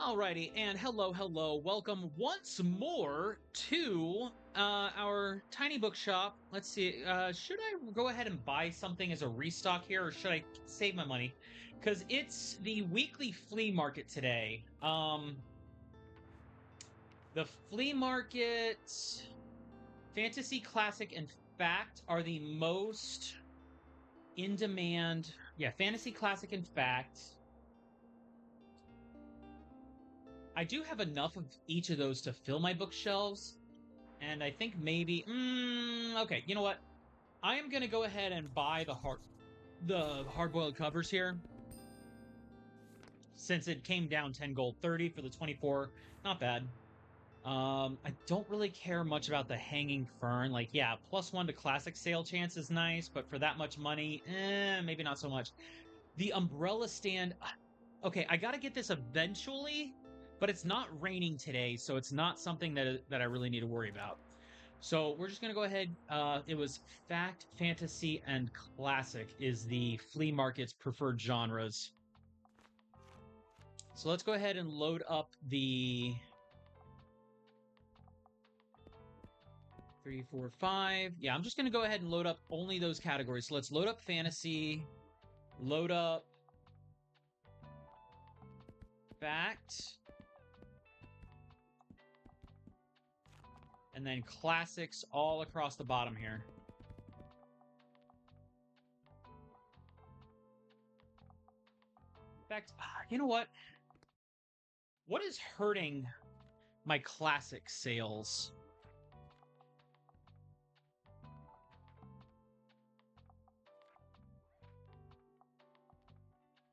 Alrighty, and hello, welcome once more to our tiny bookshop. Let's see, should I go ahead and buy something as a restock here, or should I save my money? Because it's the weekly flea market today. The flea market, Fantasy Classic and Fact are the most in demand. Yeah, Fantasy Classic and Fact. I do have enough of each of those to fill my bookshelves, and I think maybe, okay, you know what? I am gonna go ahead and buy the hard-boiled covers here, since it came down 10 gold, 30 for the 24. Not bad. I don't really care much about the hanging fern. Like, yeah, +1 to classic sale chance is nice, but for that much money, maybe not so much. The umbrella stand, okay, I gotta get this eventually, but it's not raining today, so it's not something that I really need to worry about. So we're just gonna go ahead. It was Fact, Fantasy, and Classic is the flea market's preferred genres. So let's go ahead and load up the 3, 4, 5. Yeah, I'm just gonna go ahead and load up only those categories. So let's load up Fantasy, load up Fact, and then classics all across the bottom here. In fact, you know what? What is hurting my classic sales?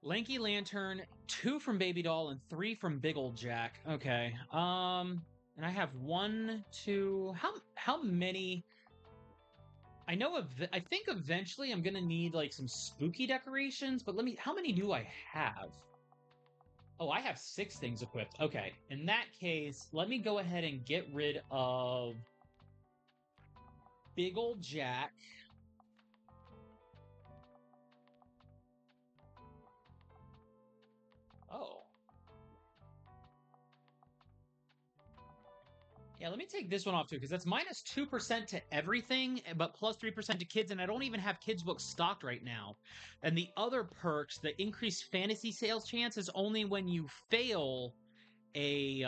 Lanky Lantern, 2 from Baby Doll, and 3 from Big Ol' Jack. Okay. And I have 1, 2. How many? I know I think eventually I'm gonna need like some spooky decorations, but how many do I have? Oh, I have 6 things equipped. Okay. In that case, let me go ahead and get rid of Big Ol' Jack. Oh. Yeah, let me take this one off too, because that's -2% to everything, but +3% to kids, and I don't even have kids' books stocked right now. And the other perks, the increased fantasy sales chance, is only when you fail a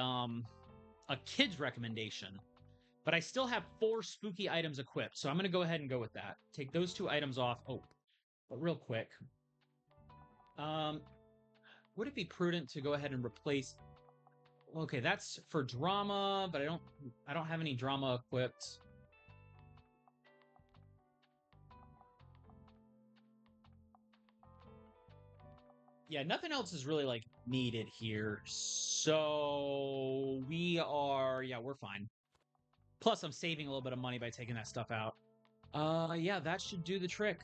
kids recommendation. But I still have 4 spooky items equipped, so I'm gonna go ahead and go with that. Take those 2 items off. Oh, but real quick. Would it be prudent to go ahead and replace? Okay, that's for drama, but I don't have any drama equipped. Yeah, nothing else is really like needed here. So we're fine. Plus I'm saving a little bit of money by taking that stuff out. Yeah, that should do the trick.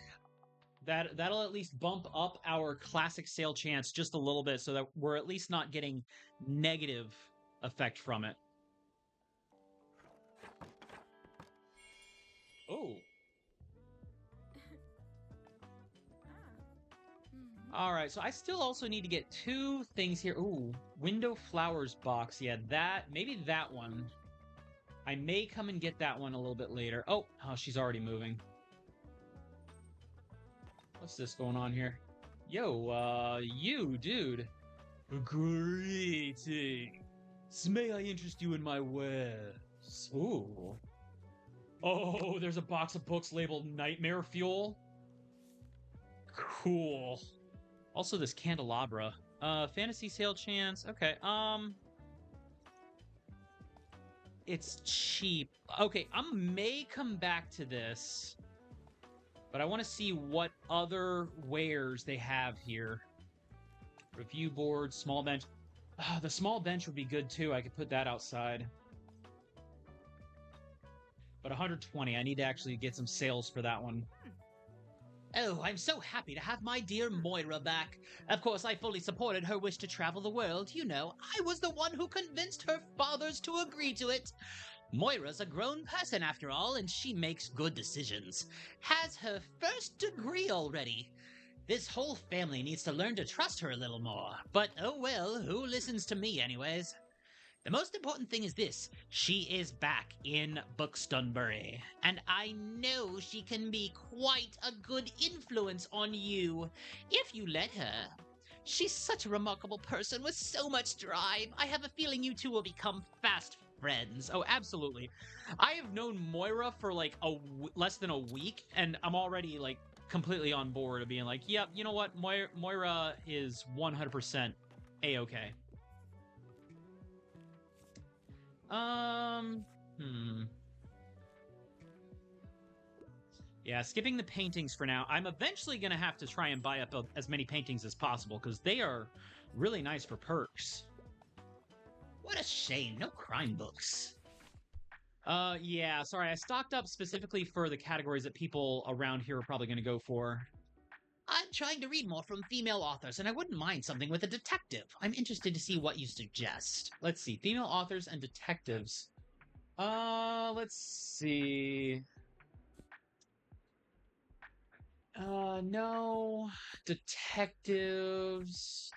That'll at least bump up our classic sale chance just a little bit so that we're at least not getting negative effect from it. Oh. All right, so I still also need to get 2 things here. Ooh, window flowers box. Yeah, maybe that one. I may come and get that one a little bit later. Oh, she's already moving. What's this going on here? Yo, you, dude. Greetings. May I interest you in my wares? Ooh. Oh, there's a box of books labeled Nightmare Fuel. Cool. Also, this candelabra. Fantasy sale chance. Okay, it's cheap. Okay, I may come back to this, but I want to see what other wares they have here. Review board, small bench. The small bench would be good too. I could put that outside. But 120, I need to actually get some sales for that one. Oh, I'm so happy to have my dear Moira back. Of course, I fully supported her wish to travel the world. You know, I was the one who convinced her fathers to agree to it. Moira's a grown person after all, and she makes good decisions. Has her first degree already. This whole family needs to learn to trust her a little more. But oh well, who listens to me anyways? The most important thing is this. She is back in Bookstonbury. And I know she can be quite a good influence on you, if you let her. She's such a remarkable person with so much drive. I have a feeling you two will become fast friends. Oh, absolutely. I have known Moira for like less than a week, and I'm already like completely on board of being like, yep, you know what? Moira is 100% A-okay. Hmm. Yeah, skipping the paintings for now. I'm eventually going to have to try and buy up as many paintings as possible because they are really nice for perks. What a shame, no crime books. Yeah, sorry, I stocked up specifically for the categories that people around here are probably going to go for. I'm trying to read more from female authors, and I wouldn't mind something with a detective. I'm interested to see what you suggest. Let's see, female authors and detectives. Let's see. No. Detectives.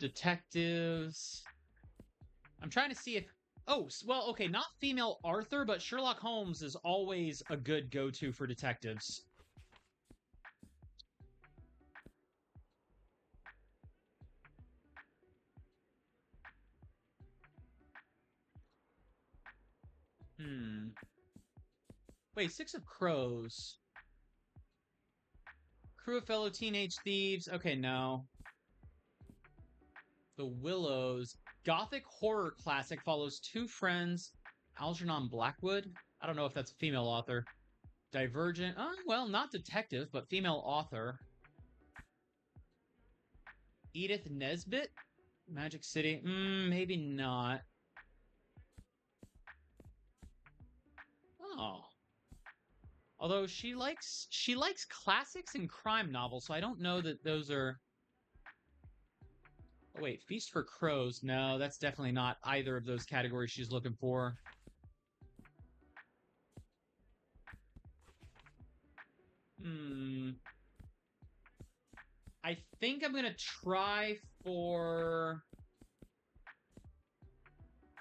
I'm trying to see if. Oh, well, okay, not female Arthur, but Sherlock Holmes is always a good go-to for detectives. Wait, Six of Crows. Crew of Fellow Teenage Thieves. Okay, no. The Willows. Gothic horror classic follows two friends. Algernon Blackwood. I don't know if that's a female author. Divergent. Well, not detective, but female author. Edith Nesbit. Magic City. Maybe not. Oh. Although she likes classics and crime novels, so I don't know that those are. Oh wait, Feast for Crows. No, that's definitely not either of those categories she's looking for. I think I'm gonna try for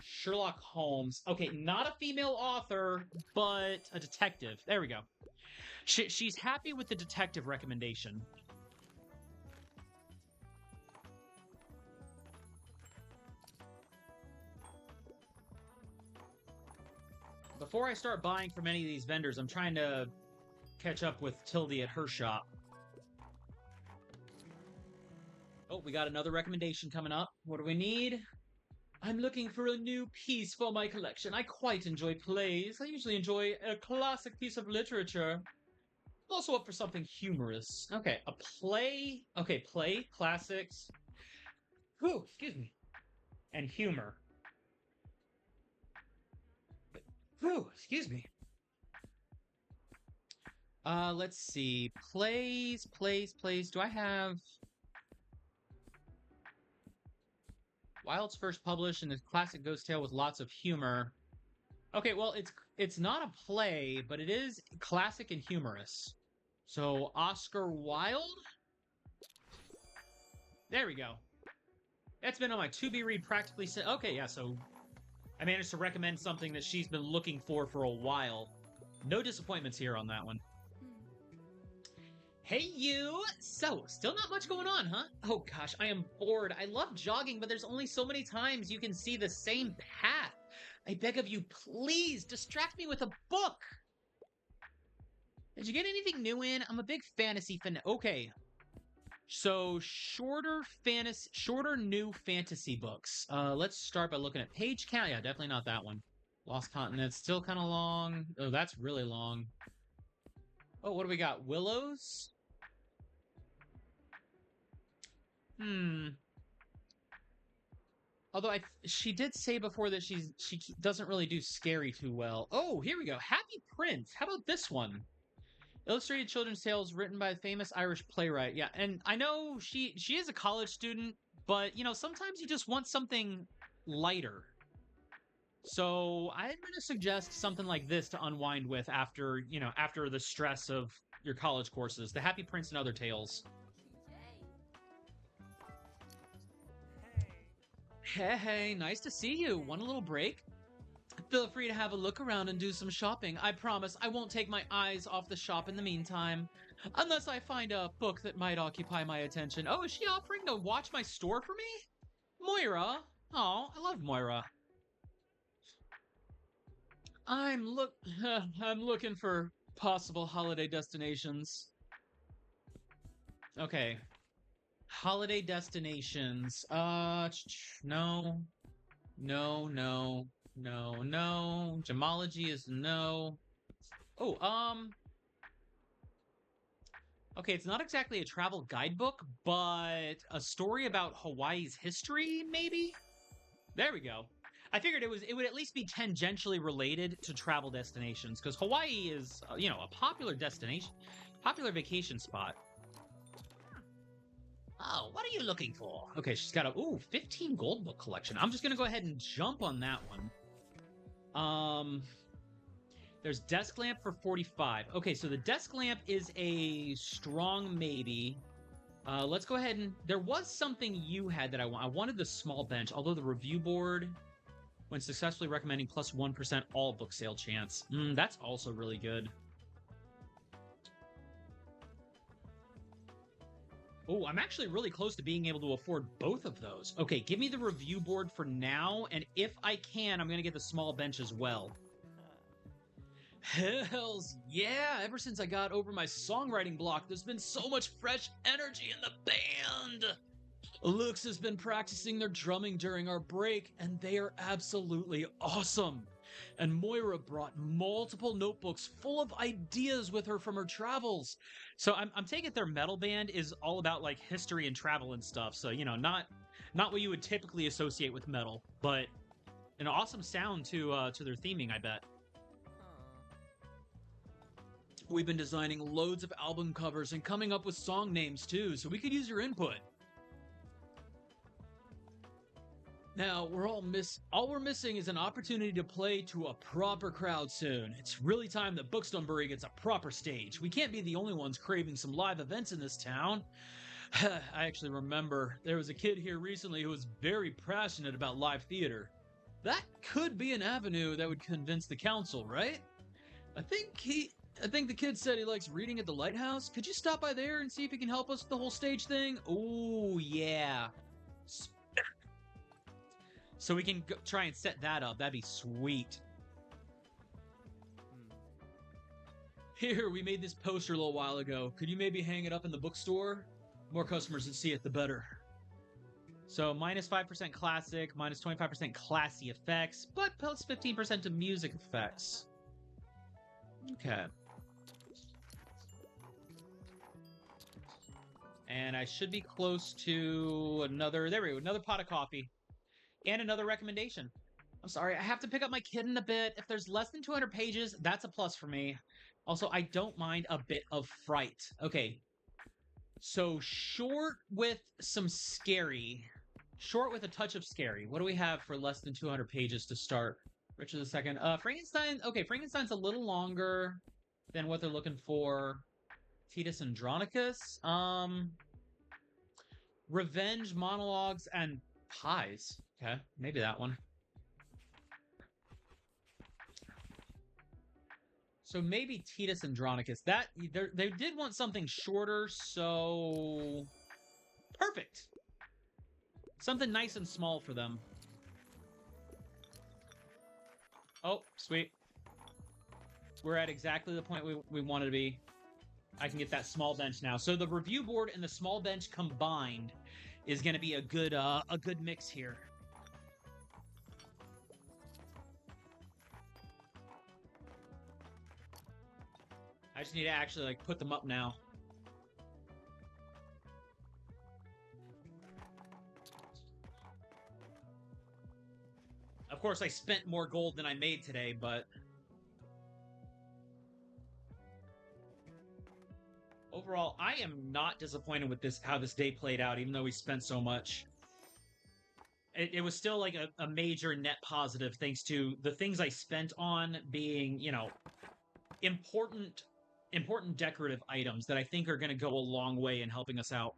Sherlock Holmes. Okay, not a female author, but a detective. There we go. She's happy with the detective recommendation. Before I start buying from any of these vendors, I'm trying to catch up with Tildy at her shop. Oh, we got another recommendation coming up. What do we need? I'm looking for a new piece for my collection. I quite enjoy plays. I usually enjoy a classic piece of literature. I'm also up for something humorous. Okay, a play. Okay, play, classics. Whew, excuse me. And humor. Whew, excuse me. Let's see. Plays. Do I have Wild's first published in the classic ghost tale with lots of humor? Okay, well, it's not a play, but it is classic and humorous. So Oscar Wilde? There we go. That's been on my to be read practically since. Okay, yeah, so I managed to recommend something that she's been looking for a while. No disappointments here on that one. Hey, you! So, still not much going on, huh? Oh gosh, I am bored. I love jogging, but there's only so many times you can see the same path. I beg of you, please distract me with a book! Did you get anything new in? I'm a big fantasy fan. Okay. So, shorter new fantasy books. Let's start by looking at page count. Yeah, definitely not that one. Lost Continent, still kind of long. Oh, that's really long. Oh, what do we got? Willows? Although she did say before that she doesn't really do scary too well. Oh, here we go. Happy Prince. How about this one? Illustrated children's tales written by a famous Irish playwright. Yeah, and I know she is a college student, but you know, sometimes you just want something lighter. So I'm gonna suggest something like this to unwind with after, after the stress of your college courses. The Happy Prince and Other Tales. Hey, nice to see you. Want a little break? Feel free to have a look around and do some shopping. I promise I won't take my eyes off the shop in the meantime. Unless I find a book that might occupy my attention. Oh, is she offering to watch my store for me? Moira. Oh, I love Moira. I'm look I'm looking for possible holiday destinations. Okay. Holiday destinations. No. No, no, no, no. Gemology is no. Oh, okay, it's not exactly a travel guidebook, but a story about Hawaii's history, maybe? There we go. I figured it would at least be tangentially related to travel destinations, because Hawaii is, a popular destination, popular vacation spot. Oh, what are you looking for? Okay, she's got 15 gold book collection. I'm just gonna go ahead and jump on that one. There's desk lamp for 45. Okay, so the desk lamp is a strong maybe. Let's go ahead and there was something you had that I want. I wanted the small bench, although the review board, when successfully recommending plus 1% all book sale chance. That's also really good. Oh, I'm actually really close to being able to afford both of those. Okay, give me the review board for now, and if I can, I'm going to get the small bench as well. Hells yeah! Ever since I got over my songwriting block, there's been so much fresh energy in the band! Lux has been practicing their drumming during our break, and they are absolutely awesome! And Moira brought multiple notebooks full of ideas with her from her travels. So I'm taking it their metal band is all about like history and travel and stuff. So not what you would typically associate with metal, but an awesome sound to their theming, I bet. We've been designing loads of album covers and coming up with song names too, so we could use your input. Now, all we're missing is an opportunity to play to a proper crowd soon. It's really time that Bookstonbury gets a proper stage. We can't be the only ones craving some live events in this town. I actually remember there was a kid here recently who was very passionate about live theater. That could be an avenue that would convince the council, right? I think the kid said he likes reading at the lighthouse. Could you stop by there and see if he can help us with the whole stage thing? Oh, yeah. So we can try and set that up. That'd be sweet. Here, we made this poster a little while ago. Could you maybe hang it up in the bookstore? More customers that see it, the better. So minus 5% classic, minus 25% classy effects, but plus 15% to music effects. Okay. And I should be close to another, there we go, another pot of coffee. And another recommendation. I'm sorry, I have to pick up my kid in a bit. If there's less than 200 pages, that's a plus for me. Also, I don't mind a bit of fright. Okay. So short with some scary. Short with a touch of scary. What do we have for less than 200 pages to start? Richard II. Frankenstein. Okay, Frankenstein's a little longer than what they're looking for. Titus Andronicus. Revenge, monologues, and pies. Okay, maybe that one. So maybe Titus Andronicus. That they did want something shorter, so perfect. Something nice and small for them. Oh, sweet. We're at exactly the point we wanted to be. I can get that small bench now. So the review board and the small bench combined is going to be a good mix here. I just need to actually put them up now. Of course, I spent more gold than I made today, but overall, I am not disappointed with how this day played out, even though we spent so much. It was still like a major net positive, thanks to the things I spent on being, important decorative items that I think are going to go a long way in helping us out.